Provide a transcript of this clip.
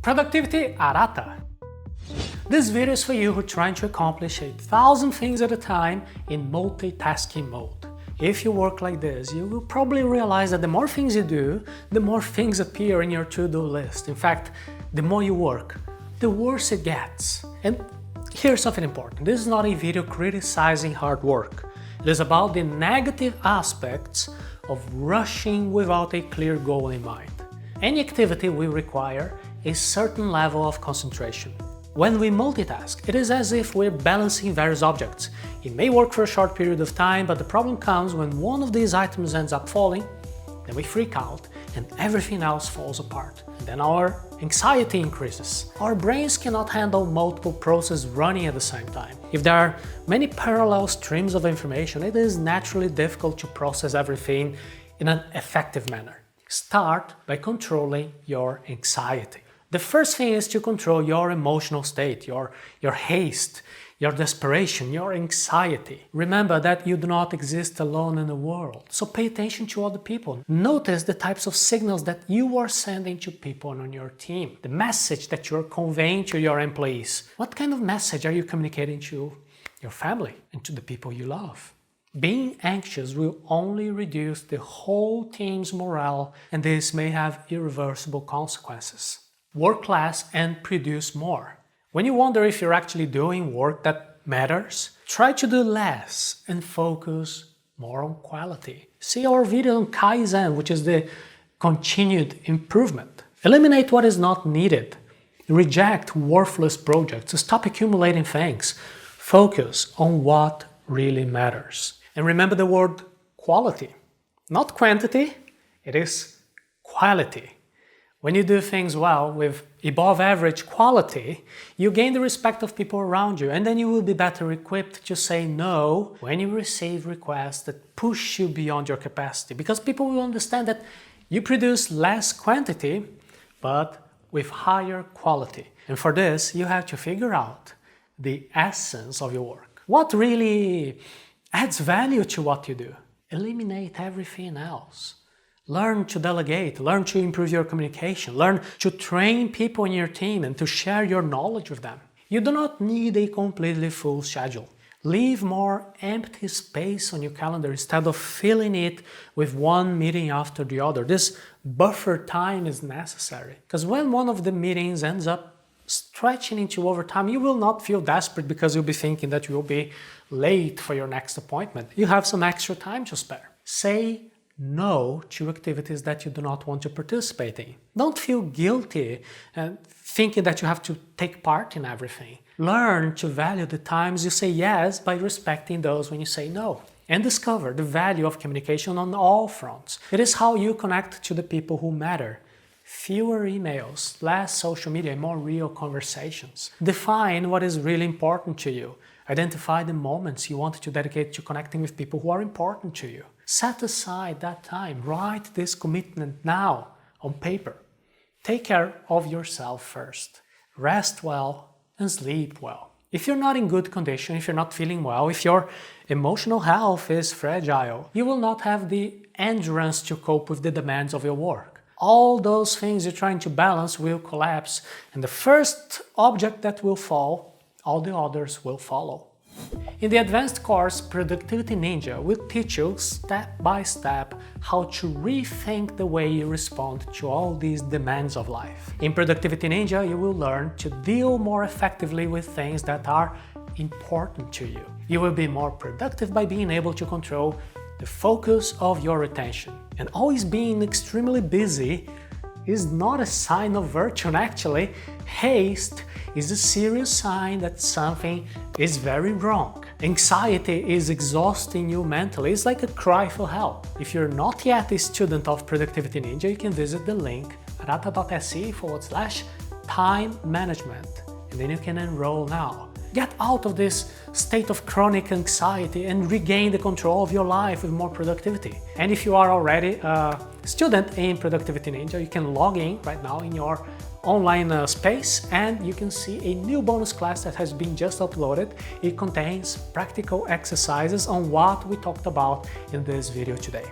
Productivity Arata. This video is for you who are trying to accomplish 1,000 things at a time in multitasking mode. If you work like this, you will probably realize that the more things you do, the more things appear in your to-do list. In fact, the more you work, the worse it gets. And here's something important. This is not a video criticizing hard work. It is about the negative aspects of rushing without a clear goal in mind. Any activity will require a certain level of concentration. When we multitask, it is as if we're balancing various objects. It may work for a short period of time, but the problem comes when one of these items ends up falling, then we freak out and everything else falls apart. And then our anxiety increases. Our brains cannot handle multiple processes running at the same time. If there are many parallel streams of information, it is naturally difficult to process everything in an effective manner. Start by controlling your anxiety. The first thing is to control your emotional state, your haste, your desperation, your anxiety. Remember that you do not exist alone in the world, so pay attention to other people. Notice the types of signals that you are sending to people on your team, the message that you're conveying to your employees. What kind of message are you communicating to your family and to the people you love? Being anxious will only reduce the whole team's morale, and this may have irreversible consequences. Work less and produce more. When you wonder if you're actually doing work that matters, try to do less and focus more on quality. See our video on Kaizen, which is the continued improvement. Eliminate what is not needed. Reject worthless projects. Stop accumulating things. Focus on what really matters. And remember the word quality. Not quantity, it is quality. When you do things well with above average quality, you gain the respect of people around you, and then you will be better equipped to say no when you receive requests that push you beyond your capacity, because people will understand that you produce less quantity but with higher quality. And for this, you have to figure out the essence of your work. What really adds value to what you do? Eliminate everything else. Learn to delegate, learn to improve your communication, learn to train people in your team and to share your knowledge with them. You do not need a completely full schedule. Leave more empty space on your calendar instead of filling it with one meeting after the other. This buffer time is necessary, because when one of the meetings ends up stretching into overtime, you will not feel desperate because you'll be thinking that you will be late for your next appointment. You have some extra time to spare. Say no to activities that you do not want to participate in. Don't feel guilty and thinking that you have to take part in everything. Learn to value the times you say yes by respecting those when you say no. And discover the value of communication on all fronts. It is how you connect to the people who matter. Fewer emails, less social media, more real conversations. Define what is really important to you. Identify the moments you want to dedicate to connecting with people who are important to you. Set aside that time. Write this commitment now on paper. Take care of yourself first. Rest well and sleep well. If you're not in good condition, if you're not feeling well, if your emotional health is fragile, you will not have the endurance to cope with the demands of your work. All those things you're trying to balance will collapse, and the first object that will fall, all the others will follow. In the advanced course, Productivity Ninja will teach you step by step how to rethink the way you respond to all these demands of life. In Productivity Ninja, you will learn to deal more effectively with things that are important to you. You will be more productive by being able to control the focus of your attention. And always being extremely busy is not a sign of virtue, and actually, haste is a serious sign that something is very wrong. Anxiety is exhausting you mentally. It's like a cry for help. If you're not yet a student of Productivity Ninja, you can visit the link arata.se/time management, and then you can enroll now. Get out of this state of chronic anxiety and regain the control of your life with more productivity. And if you are already a student in Productivity Ninja, you can log in right now in your online space, and you can see a new bonus class that has been just uploaded. It contains practical exercises on what we talked about in this video today.